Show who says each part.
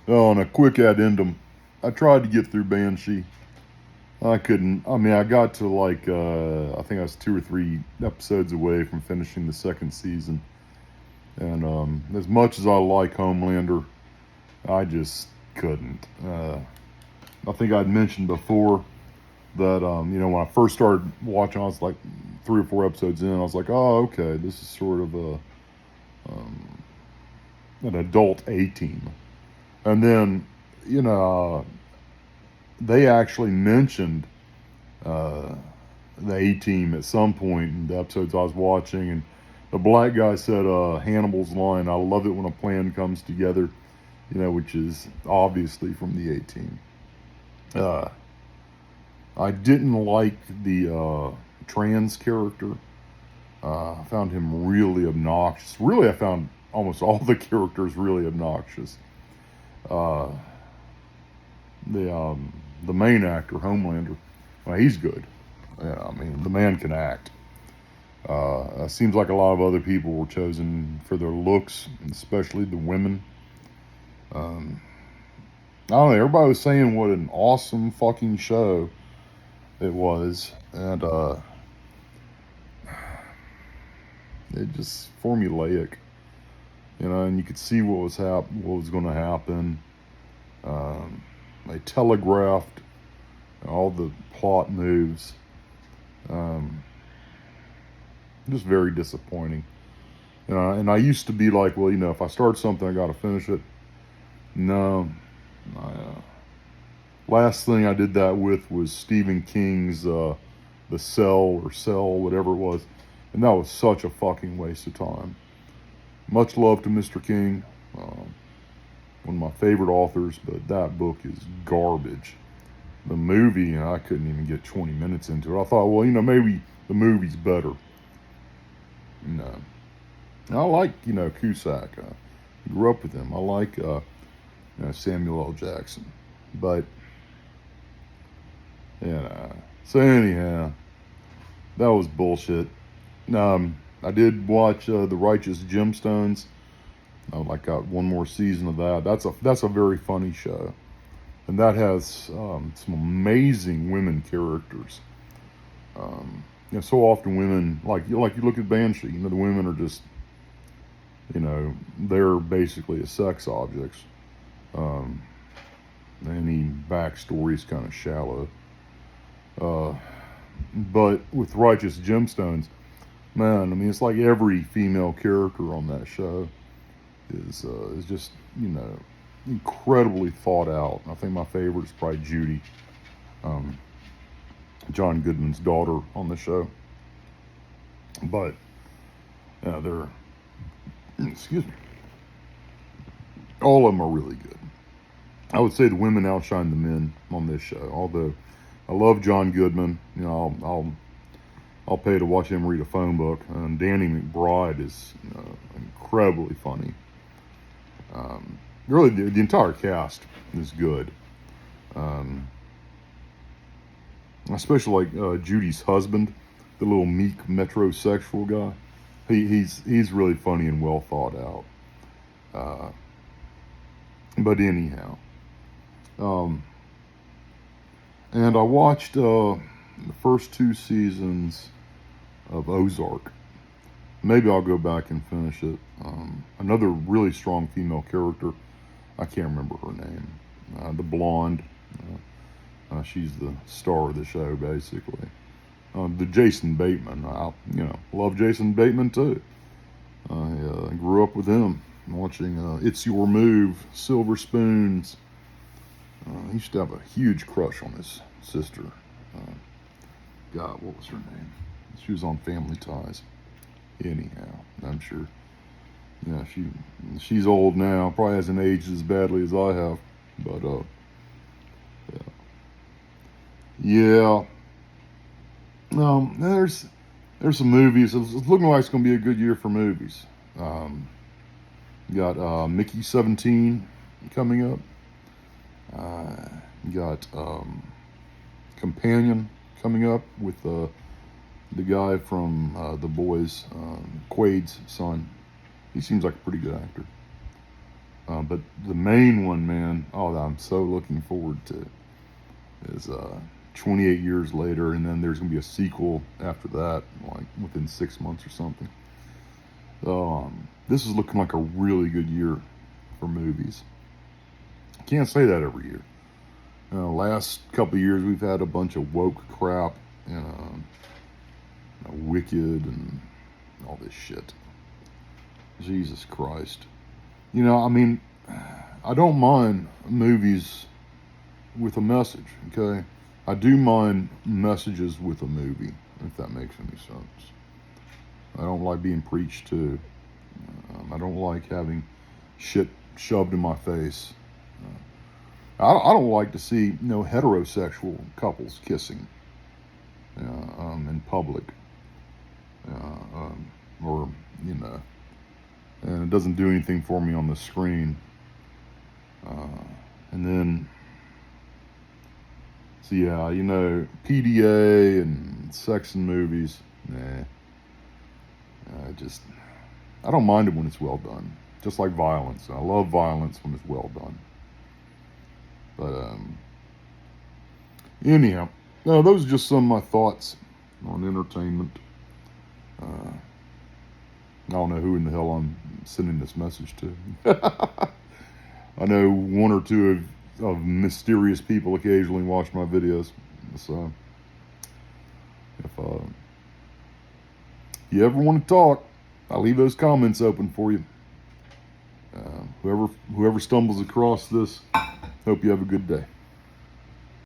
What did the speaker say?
Speaker 1: Oh, and a quick addendum. I tried to get through Banshee. I couldn't. I mean, I got to like, I think I was 2 or 3 episodes away from finishing the second season. And as much as I like Homelander, I just couldn't. I think I'd mentioned before that, when I first started watching, I was like 3 or 4 episodes in. I was like, oh, okay, this is sort of an adult A team. And then, you know, they actually mentioned uh, the A team at some point in the episodes I was watching, and the black guy said Hannibal's line, "I love it when a plan comes together," which is obviously from the A team. Uh, I didn't like the trans character. I found him really obnoxious. Really, I found almost all the characters really obnoxious. Uh, the main actor, Homelander, well, he's good. Yeah, I mean, the man can act. It seems like a lot of other people were chosen for their looks, especially the women. Um, I don't know. Everybody was saying what an awesome fucking show it was, and it just formulaic, and you could see what was going to happen. They telegraphed all the plot moves. Um, just very disappointing. And I used to be like, well, if I start something, I got to finish it. No, last thing I did that with was Stephen King's The Cell or Cell, whatever it was, and that was such a fucking waste of time. Much love to Mr. King, one of my favorite authors, but that book is garbage. The movie, I couldn't even get 20 minutes into it. I thought, well, maybe the movie's better. No. I like, Cusack. I grew up with him. I like Samuel L. Jackson. But, so anyhow, that was bullshit. I did watch The Righteous Gemstones. I got one more season of that. That's a very funny show. And that has some amazing women characters. So often women, like you look at Banshee, the women are just, they're basically a sex objects. Any backstory is kind of shallow. But with Righteous Gemstones, man, I mean, it's like every female character on that show is just, incredibly thought out. I think my favorite is probably Judy, John Goodman's daughter on the show. But they're, excuse me, all of them are really good. I would say the women outshine the men on this show. Although I love John Goodman, I'll pay to watch him read a phone book. And Danny McBride is incredibly funny. Really, the entire cast is good. Especially like Judy's husband, the little meek metrosexual guy. He's really funny and well thought out. But anyhow, and I watched the first 2 seasons of Ozark. Maybe I'll go back and finish it. Another really strong female character. I can't remember her name. The blonde. She's the star of the show, basically. The Jason Bateman. I love Jason Bateman too. I grew up with him, watching It's Your Move, Silver Spoons. I used to have a huge crush on his sister. God, what was her name? She was on Family Ties. Anyhow, I'm sure. She's old now. Probably hasn't aged as badly as I have. But yeah. There's some movies. It's looking like it's going to be a good year for movies. You got Mickey 17 coming up. You got Companion coming up with the guy from The Boys, Quaid's son. He seems like a pretty good actor. But the main one, man, oh, that I'm so looking forward to is 28 years later, and then there's gonna be a sequel after that, like within 6 months or something. This is looking like a really good year for movies. Can't say that every year. Last couple of years we've had a bunch of woke crap, and Wicked and all this shit. Jesus Christ. I mean, I don't mind movies with a message, okay? I do mind messages with a movie, if that makes any sense. I don't like being preached to. I don't like having shit shoved in my face. I don't like to see heterosexual couples kissing in public, or and it doesn't do anything for me on the screen. And then, so yeah, PDA and sex in movies, nah. I don't mind it when it's well done. Just like violence. I love violence when it's well done. But, anyhow, no, those are just some of my thoughts on entertainment. I don't know who in the hell I'm sending this message to. I know one or two of mysterious people occasionally watch my videos. So, if you ever want to talk, I'll leave those comments open for you. Whoever stumbles across this, hope you have a good day.